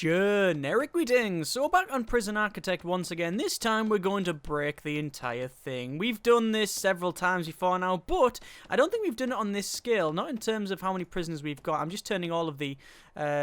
Generic greetings! So back on Prison Architect once again. This time we're going to break the entire thing. We've done this several times before now, but I don't think we've done it on this scale. Not in terms of how many prisoners we've got. I'm just turning all of the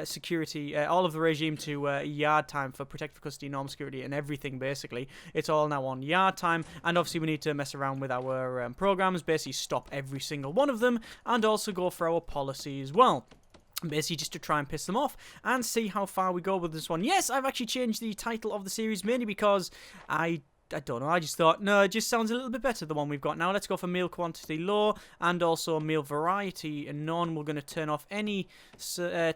security, all of the regime to yard time for protective custody, normal security, and everything basically. It's all now on yard time, and obviously we need to mess around with our programs, basically stop every single one of them, and also go for our policy as well. Basically just to try and piss them off and see how far we go with this one. Yes, I've actually changed the title of the series mainly because I don't know, I just thought, no, it just sounds a little bit better, the one we've got now. Let's go for meal quantity low and also meal variety none. We're going to turn off any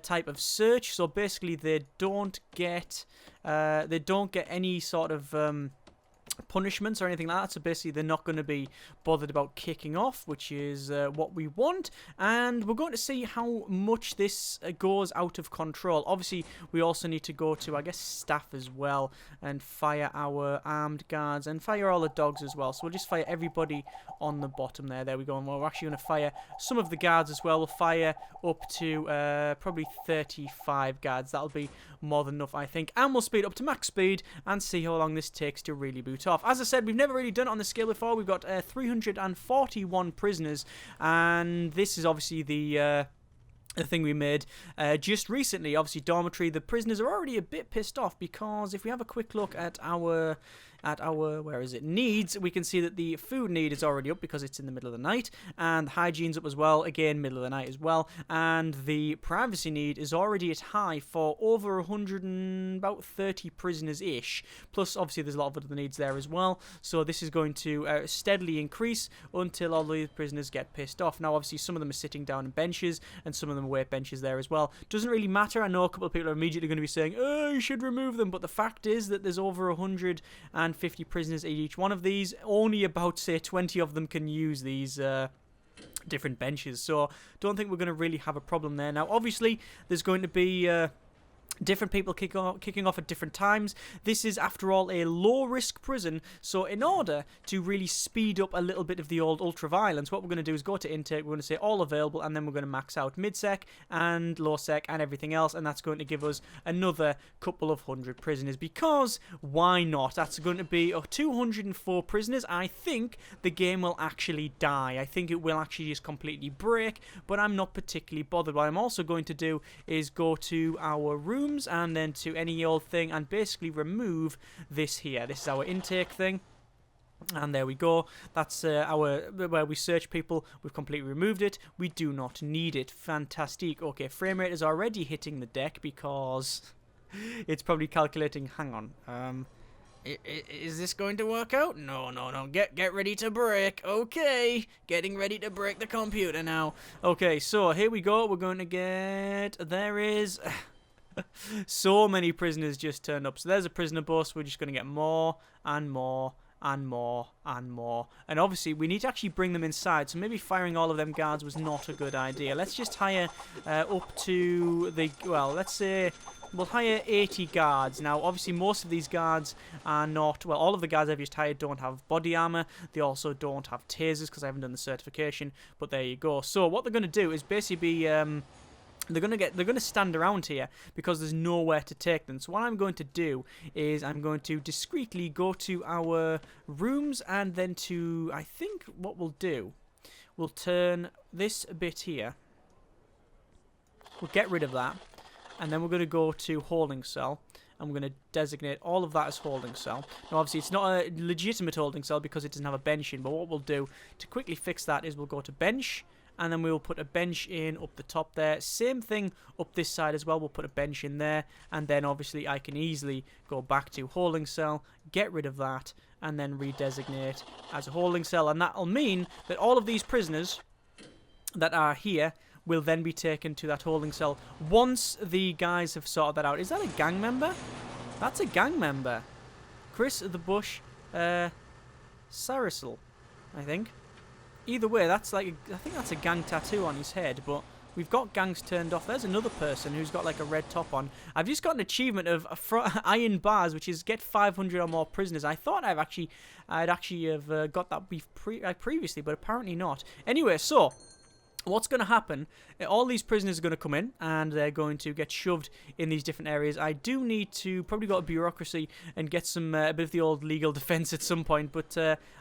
type of search, so basically they don't get any sort of punishments or anything like that, so basically they're not going to be bothered about kicking off, which is what we want. And we're going to see how much this goes out of control. Obviously we also need to go to, I guess, staff as well and fire our armed guards and fire all the dogs as well. So we'll just fire everybody on the bottom there we go. And we're actually going to fire some of the guards as well. We'll fire up to probably 35 guards. That'll be more than enough, I think, and we'll speed up to max speed and see how long this takes to really boot off. As I said, we've never really done it on this scale before. We've got 341 prisoners, and this is obviously the thing we made just recently. Obviously, dormitory, the prisoners are already a bit pissed off because if we have a quick look at our where is it, needs, we can see that the food need is already up because it's in the middle of the night, and hygiene's up as well, again middle of the night as well, and the privacy need is already at high for over 130 prisoners ish, plus obviously there's a lot of other needs there as well, so this is going to steadily increase until all the prisoners get pissed off. Now obviously some of them are sitting down on benches and some of them are weight benches there as well. Doesn't really matter. I know a couple of people are immediately going to be saying, oh, you should remove them, but the fact is that there's over 150 prisoners at each one of these. Only about, say, 20 of them can use these different benches, so don't think we're going to really have a problem there. Now obviously there's going to be different people kicking off at different times. This is, after all, a low-risk prison, so in order to really speed up a little bit of the old ultra-violence, what we're going to do is go to intake, we're going to say all available, and then we're going to max out mid-sec and low-sec and everything else, and that's going to give us another couple of hundred prisoners, because why not? That's going to be 204 prisoners. I think the game will actually die. I think it will actually just completely break, but I'm not particularly bothered. What I'm also going to do is go to our room and then to any old thing and basically remove this here. This is our intake thing. And there we go. That's our where we search people. We've completely removed it. We do not need it. Fantastic. Okay, frame rate is already hitting the deck because it's probably calculating. Hang on. Is this going to work out? No. Get ready to break. Okay. Getting ready to break the computer now. Okay, so here we go. We're going to get... There is... so many prisoners just turned up. So there's a prisoner bus. We're just going to get more and more and more and more. And obviously we need to actually bring them inside. So maybe firing all of them guards was not a good idea. Let's just hire up to the... Well, let's say... We'll hire 80 guards. Now, obviously, most of these guards are not... Well, all of the guards I've just hired don't have body armor. They also don't have tasers because I haven't done the certification. But there you go. So what they're going to do is basically be... They're gonna stand around here because there's nowhere to take them. So what I'm going to do is I'm going to discreetly go to our rooms and then to... I think what we'll do, we'll turn this bit here. We'll get rid of that. And then we're going to go to holding cell, and we're going to designate all of that as holding cell. Now, obviously, it's not a legitimate holding cell because it doesn't have a bench in, but what we'll do to quickly fix that is we'll go to bench, and then we'll put a bench in up the top there. Same thing up this side as well. We'll put a bench in there, and then obviously I can easily go back to holding cell, get rid of that, and then redesignate as a holding cell. And that'll mean that all of these prisoners that are here will then be taken to that holding cell once the guys have sorted that out. Is that a gang member? That's a gang member. Chris the Bush Sarisel, I think. Either way, that's like I think that's a gang tattoo on his head, but we've got gangs turned off. There's another person who's got like a red top on. I've just got an achievement of iron bars, which is get 500 or more prisoners. I thought I'd actually have got that previously, but apparently not. Anyway, so what's going to happen, all these prisoners are going to come in and they're going to get shoved in these different areas. I do need to probably go to bureaucracy and get some a bit of the old legal defense at some point, but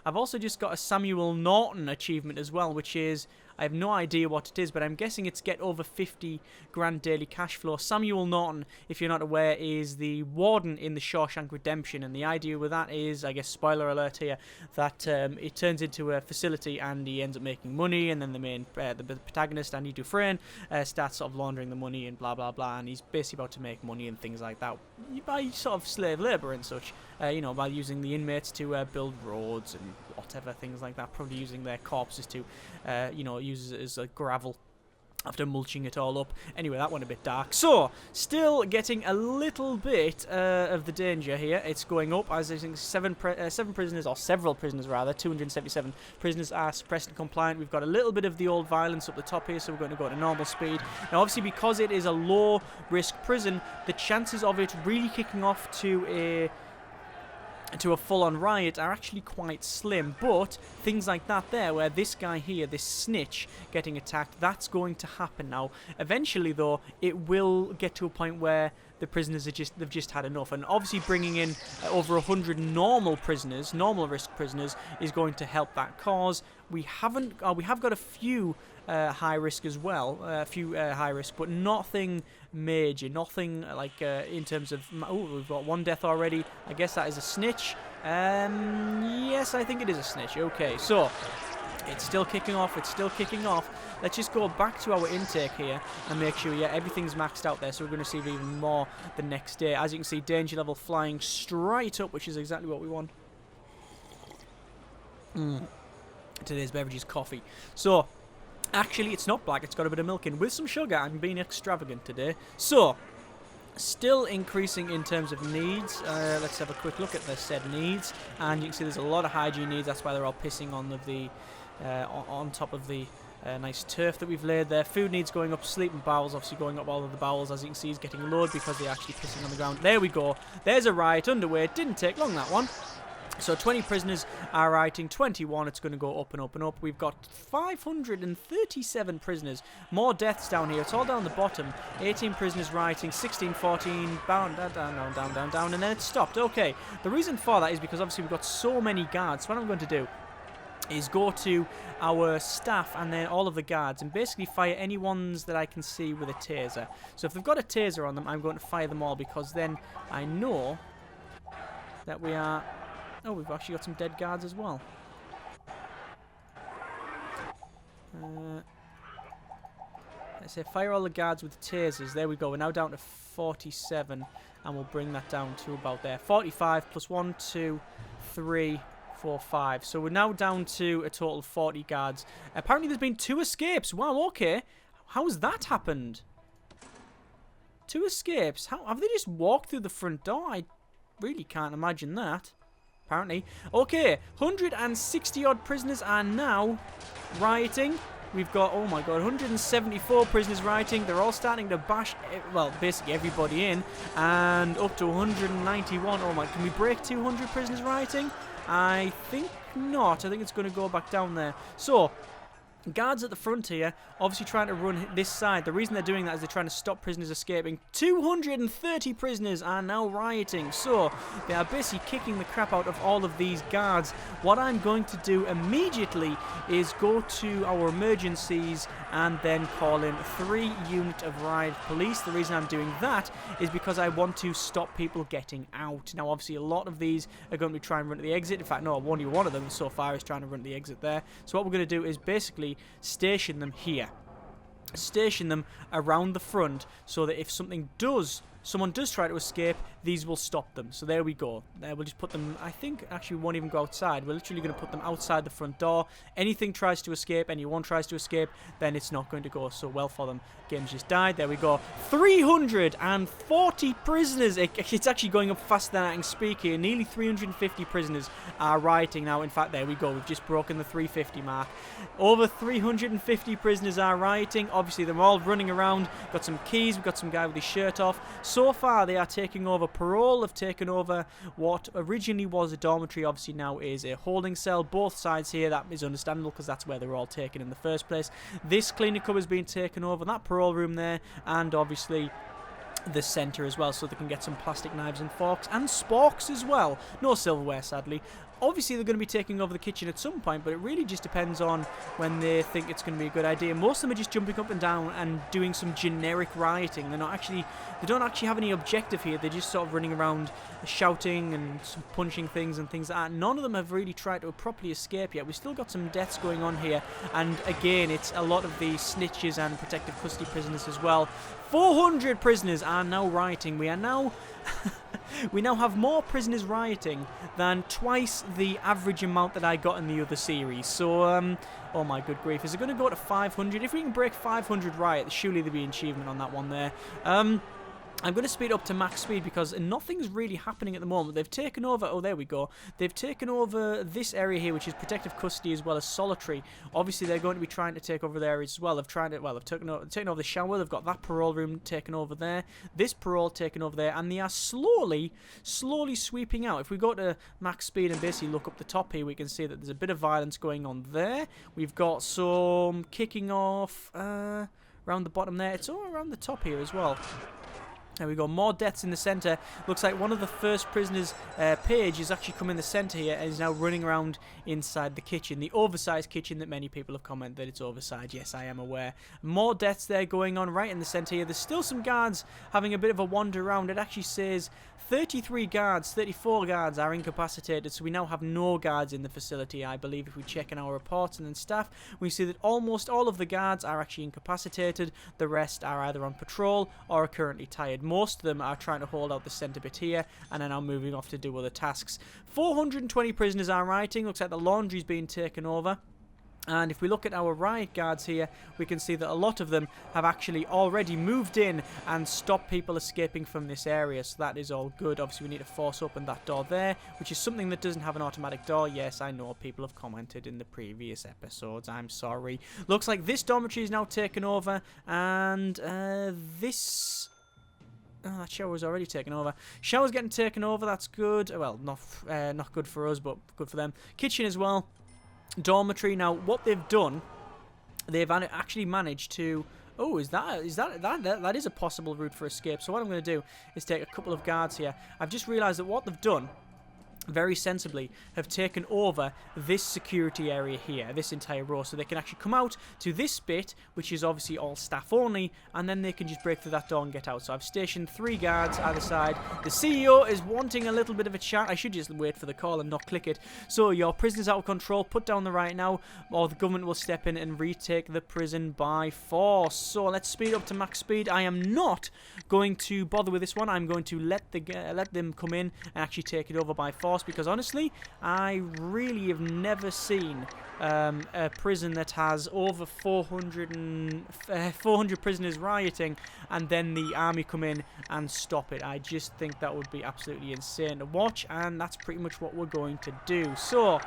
I've also just got a Samuel Norton achievement as well, which is, I have no idea what it is, but I'm guessing it's get over 50 grand daily cash flow. Samuel Norton, if you're not aware, is the warden in the Shawshank Redemption, and the idea with that is, I guess, spoiler alert here, that it turns into a facility and he ends up making money, and then the main, the protagonist, Andy Dufresne, starts sort of laundering the money and blah blah blah, and he's basically about to make money and things like that by sort of slave labour and such, you know, by using the inmates to build roads and whatever, things like that, probably using their corpses to, you know, use it as gravel after mulching it all up. Anyway, that went a bit dark. So, still getting a little bit of the danger here. It's going up, as I think seven prisoners, or several prisoners rather, 277 prisoners are suppressed and compliant. We've got a little bit of the old violence up the top here, so we're going to go to normal speed. Now, obviously, because it is a low-risk prison, the chances of it really kicking off to a full-on riot are actually quite slim, but things like that there, where this guy here, this snitch, getting attacked, that's going to happen. Now, eventually, though, it will get to a point where the prisoners are they've just had enough, and obviously bringing in over 100 normal prisoners, normal risk prisoners, is going to help that cause. We have got a few high risk as well, high risk, but nothing major, nothing like in terms of, oh, we've got one death already. I guess that is a snitch. Yes, I think it is a snitch. Okay, so it's still kicking off, it's still kicking off. Let's just go back to our intake here and make sure, yeah, everything's maxed out there, so we're going to receive even more the next day. As you can see, danger level flying straight up, which is exactly what we want. Today's beverage is coffee. So, actually, it's not black, it's got a bit of milk in with some sugar. I'm being extravagant today. So, still increasing in terms of needs. Let's have a quick look at the said needs. And you can see there's a lot of hygiene needs. That's why they're all pissing on on top of the nice turf that we've laid there. Food needs going up, sleep and bowels obviously going up. All of the bowels, as you can see, is getting lowered because they're actually pissing on the ground. There we go. There's a riot underway. It didn't take long, that one. So 20 prisoners are rioting, 21, it's going to go up and up and up. We've got 537 prisoners. More deaths down here. It's all down the bottom. 18 prisoners rioting, 16, 14, down, and then it stopped. Okay, the reason for that is because obviously we've got so many guards. So what I'm going to do is go to our staff and then all of the guards and basically fire any ones that I can see with a taser. So if they've got a taser on them, I'm going to fire them all, because then I know that we are... Oh, we've actually got some dead guards as well. Let's say fire all the guards with tasers. There we go. We're now down to 47, and we'll bring that down to about there. 45 plus 1, 2, 3, 4, 5. So we're now down to a total of 40 guards. Apparently there's been 2 escapes. Wow, okay. How has that happened? 2 escapes. How have they just walked through the front door? I really can't imagine that. Apparently. Okay, 160 odd prisoners are now rioting. We've got, oh my god, 174 prisoners rioting. They're all starting to bash, well, basically everybody in. And up to 191. Oh my, can we break 200 prisoners rioting? I think not. I think it's going to go back down there. So, guards at the front here, obviously trying to run this side. The reason they're doing that is they're trying to stop prisoners escaping. 230 prisoners are now rioting, so they are basically kicking the crap out of all of these guards. What I'm going to do immediately is go to our emergencies and then call in 3 units of riot police. The reason I'm doing that is because I want to stop people getting out. Now, obviously, a lot of these are going to be trying to run to the exit. In fact, no, only one of them so far is trying to run to the exit there. So what we're going to do is basically station them here. Station them around the front so that if someone does try to escape, these will stop them. So there we go. We'll just put them, I think, actually we won't even go outside. We're literally going to put them outside the front door. Anything tries to escape, anyone tries to escape, then it's not going to go so well for them. Game's just died. There we go. 340 prisoners. It's actually going up faster than I can speak here. Nearly 350 prisoners are rioting now. In fact, there we go. We've just broken the 350 mark. Over 350 prisoners are rioting. Obviously, they're all running around. Got some keys. We've got some guy with his shirt off. So so far they are taking over parole, have taken over what originally was a dormitory, obviously now is a holding cell. Both sides here, that is understandable because that's where they were all taken in the first place. This cleaning cupboard has been taken over, that parole room there, and obviously the centre as well, so they can get some plastic knives and forks and sporks as well. No silverware, sadly. Obviously, they're going to be taking over the kitchen at some point, but it really just depends on when they think it's going to be a good idea. Most of them are just jumping up and down and doing some generic rioting. They don't actually have any objective here. They're just sort of running around shouting and punching things and things like that. None of them have really tried to properly escape yet. We've still got some deaths going on here, and again, it's a lot of the snitches and protective custody prisoners as well. 400 prisoners are now rioting. We are now... we now have more prisoners rioting than twice the average amount that I got in the other series. So, oh my good grief. Is it going to go to 500? If we can break 500 riots, surely there'll be an achievement on that one there. I'm going to speed up to max speed because nothing's really happening at the moment. They've taken over... Oh, there we go. They've taken over this area here, which is protective custody as well as solitary. Obviously, they're going to be trying to take over the areas as well. They've taken over the shower. They've got that parole room taken over there. This parole taken over there. And they are slowly sweeping out. If we go to max speed and basically look up the top here, we can see that there's a bit of violence going on there. We've got some kicking off around the bottom there. It's all around the top here as well. There we go, more deaths in the centre. Looks like one of the first prisoners, Paige, is actually come in the centre here and is now running around inside the kitchen. The oversized kitchen that many people have commented that it's oversized. Yes, I am aware. More deaths there going on right in the centre here. There's still some guards having a bit of a wander around. It actually says 34 guards are incapacitated, so we now have no guards in the facility, I believe. If we check in our reports and then staff, we see that almost all of the guards are actually incapacitated. The rest are either on patrol or are currently tired. Most of them are trying to hold out the centre bit here and are now moving off to do other tasks. 420 prisoners are rioting. Looks like the laundry's being taken over. And if we look at our riot guards here, we can see that a lot of them have actually already moved in and stopped people escaping from this area. So that is all good. Obviously, we need to force open that door there, which is something that doesn't have an automatic door. Yes, I know people have commented in the previous episodes. I'm sorry. Looks like this dormitory is now taken over. And this... Oh, that shower's already taken over. Shower's getting taken over. That's good. Well, not good for us, but good for them. Kitchen as well. Dormitory. Now, what they've done, they've actually managed to... Oh, that is a possible route for escape. So what I'm going to do is take a couple of guards here. I've just realised that what they've done, very sensibly, have taken over this security area here, this entire row, so they can actually come out to this bit, which is obviously all staff only, and then they can just break through that door and get out. So I've stationed 3 guards either side. The CEO is wanting a little bit of a chat. I should just wait for the call and not click it. So your prisoner's out of control, put down the riot now, or the government will step in and retake the prison by force. So let's speed up to max speed. I am not going to bother with this one. I'm going to let them come in and actually take it over by force, because honestly, I really have never seen a prison that has over 400 prisoners rioting and then the army come in and stop it. I just think that would be absolutely insane to watch, and that's pretty much what we're going to do. So,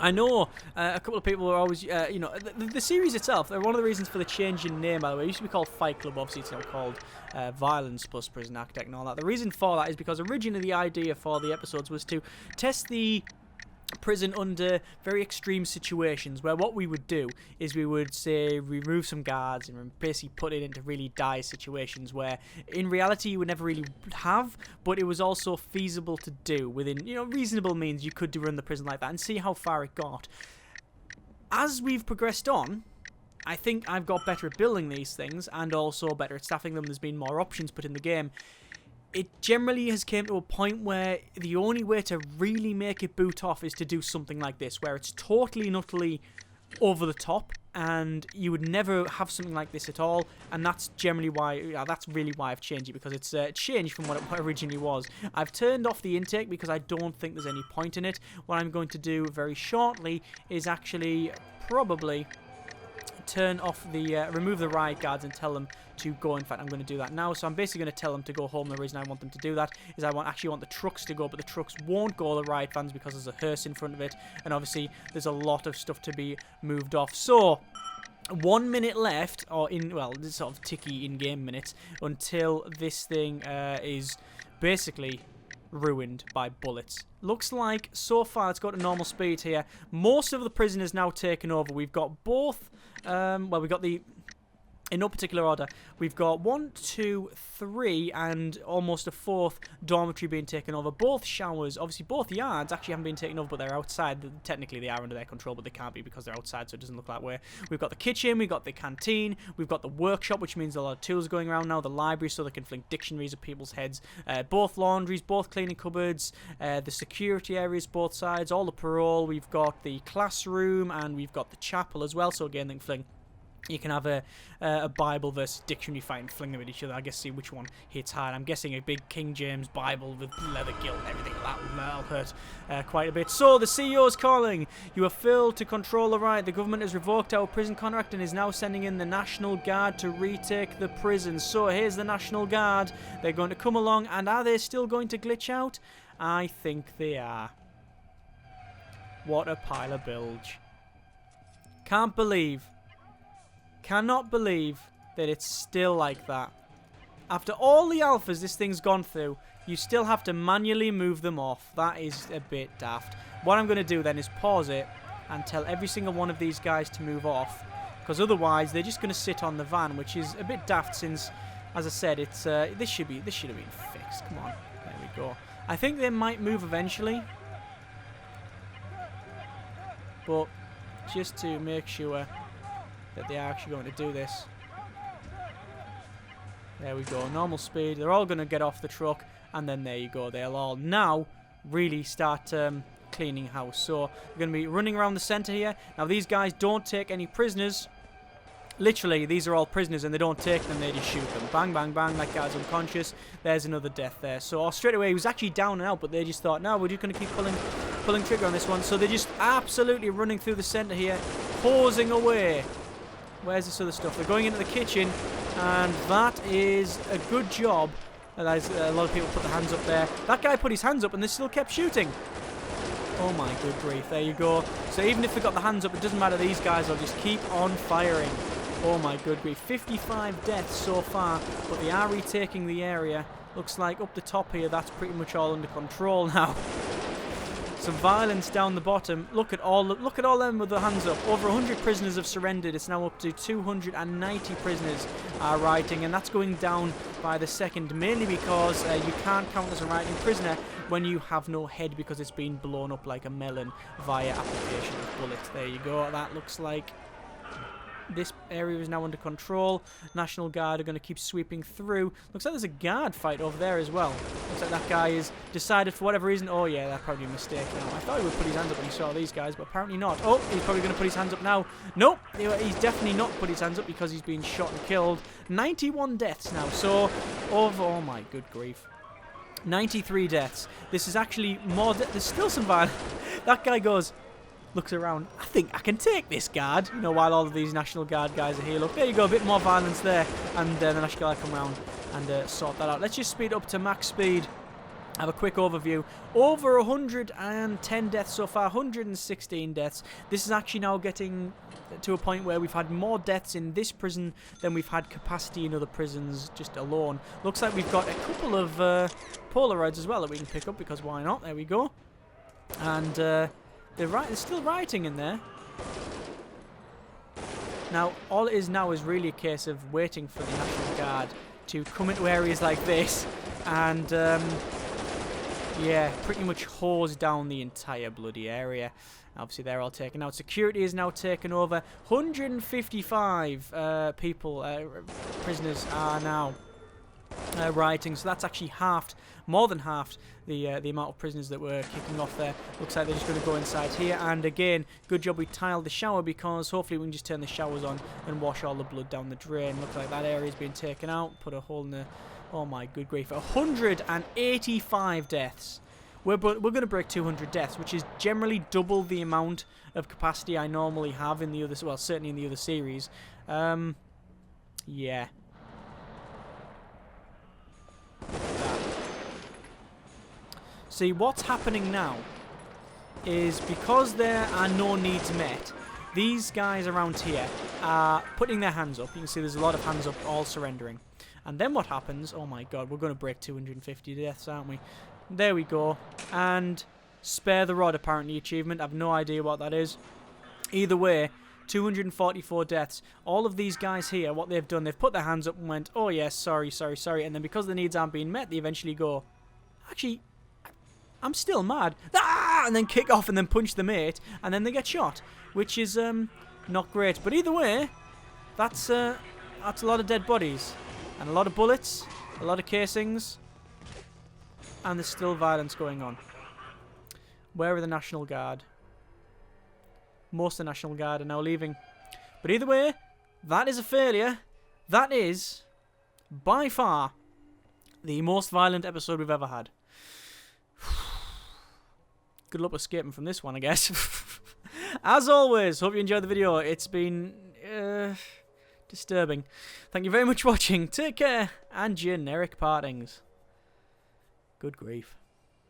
I know a couple of people are always, you know, the series itself, one of the reasons for the change in name, by the way, it used to be called Fight Club, obviously it's now called Violence plus Prison Architect and all that. The reason for that is because originally the idea for the episodes was to test the prison under very extreme situations, where what we would do is we would say remove some guards and basically put it into really dire situations where in reality you would never really have, but it was also feasible to do within, you know, reasonable means. You could run the prison like that and see how far it got. As we've progressed on, I think I've got better at building these things and also better at staffing them. There's been more options put in the game. It generally has came to a point where the only way to really make it boot off is to do something like this, where it's totally and utterly over the top, and you would never have something like this at all. And that's generally why, that's really why I've changed it, because it's changed from what it originally was. I've turned off the intake because I don't think there's any point in it. What I'm going to do very shortly is actually probably turn off the, remove the riot guards and tell them to go. In fact, I'm going to do that now. So I'm basically going to tell them to go home. The reason I want them to do that is I actually want the trucks to go, but the trucks won't go, the riot vans, because there's a hearse in front of it, and obviously there's a lot of stuff to be moved off. So 1 minute left, or well, this sort of ticky in-game minutes, until this thing is basically ruined by bullets. Looks like, so far, it's got a normal speed here. Most of the prisoners now taken over. We've got both, well, we've got the... In no particular order, we've got 1, 2, 3, and almost a 4th dormitory being taken over. Both showers, obviously both yards actually haven't been taken over, but they're outside. Technically, they are under their control, but they can't be because they're outside, so it doesn't look that way. We've got the kitchen, we've got the canteen, we've got the workshop, which means a lot of tools going around now, the library, so they can fling dictionaries at people's heads, both laundries, both cleaning cupboards, the security areas, both sides, all the parole. We've got the classroom, and we've got the chapel as well, so again, they can fling... You can have a Bible versus dictionary fight and fling them at each other. I guess see which one hits hard. I'm guessing a big King James Bible with leather gilt and everything like that'll hurt quite a bit. So the CEO is calling. You are filled to control the riot. The government has revoked our prison contract and is now sending in the National Guard to retake the prison. So here's the National Guard. They're going to come along, and are they still going to glitch out? I think they are. What a pile of bilge. Cannot believe that it's still like that. After all the alphas this thing's gone through, you still have to manually move them off. That is a bit daft. What I'm going to do then is pause it and tell every single one of these guys to move off, because otherwise they're just going to sit on the van, which is a bit daft since, as I said, it's this should have been fixed. Come on, there we go. I think they might move eventually, but just to make sure that they are actually going to do this. There we go, normal speed. They're all going to get off the truck, and then there you go. They'll all now really start cleaning house. So we're going to be running around the centre here. Now these guys don't take any prisoners. Literally, these are all prisoners, and they don't take them, they just shoot them. Bang, bang, bang, that guy's unconscious. There's another death there. So straight away, he was actually down and out, but they just thought, no, we're just going to keep pulling trigger on this one. So they're just absolutely running through the centre here, hosing away. Where's this other stuff? They're going into the kitchen, and that is a good job. A lot of people put their hands up there. That guy put his hands up, and they still kept shooting. Oh my good grief, there you go. So even if they got the hands up, it doesn't matter. These guys will just keep on firing. Oh my good grief. 55 deaths so far, but they are retaking the area. Looks like up the top here, that's pretty much all under control now. Some violence down the bottom. Look at all them with their hands up. Over 100 prisoners have surrendered. It's now up to 290 prisoners are rioting, and that's going down by the second, mainly because you can't count as a rioting prisoner when you have no head because it's been blown up like a melon via application of bullets. There you go. That looks like this area is now under control. National Guard are going to keep sweeping through. Looks like there's a guard fight over there as well. Looks like that guy has decided for whatever reason. Oh yeah, that's probably a mistake now. I thought he would put his hands up when he saw these guys, but apparently not. Oh, he's probably going to put his hands up now. Nope, he's definitely not put his hands up because he's been shot and killed. 91 deaths now. So, oh my good grief. 93 deaths. This is actually more. There's still some violence. That guy goes... Looks around. I think I can take this guard. You know, while all of these National Guard guys are here. Look, there you go. A bit more violence there. And the National Guard come around and sort that out. Let's just speed up to max speed. Have a quick overview. Over 110 deaths so far. 116 deaths. This is actually now getting to a point where we've had more deaths in this prison than we've had capacity in other prisons just alone. Looks like we've got a couple of Polaroids as well that we can pick up, because why not? There we go. And... They're still rioting in there. Now, all it is now is really a case of waiting for the National Guard to come into areas like this and, yeah, pretty much hose down the entire bloody area. Obviously, they're all taken out. Security is now taken over. 155 prisoners are now rioting, so that's actually more than halved the amount of prisoners that were kicking off there. Looks like they're just going to go inside here, and again, good job we tiled the shower, because hopefully we can just turn the showers on and wash all the blood down the drain. Looks like that area's been taken out, put a hole in the... Oh my good grief, 185 deaths. We're going to break 200 deaths, which is generally double the amount of capacity I normally have in the other... Well, certainly in the other series. Yeah. See, what's happening now is because there are no needs met, these guys around here are putting their hands up. You can see there's a lot of hands up, all surrendering. And then what happens? Oh my god, we're going to break 250 deaths, aren't we? There we go. And spare the rod, apparently, achievement. I have no idea what that is. Either way, 244 deaths. All of these guys here, what they've done, they've put their hands up and went, oh yes, sorry. And then because the needs aren't being met, they eventually go, actually, I'm still mad. Ah! And then kick off and then punch the mate. And then they get shot. Which is not great. But either way, that's a lot of dead bodies. And a lot of bullets. A lot of casings. And there's still violence going on. Where are the National Guard? Most of the National Guard are now leaving. But either way, that is a failure. That is, by far, the most violent episode we've ever had. Good luck escaping from this one, I guess. As always, hope you enjoyed the video. It's been disturbing. Thank you very much for watching. Take care, and generic partings. Good grief.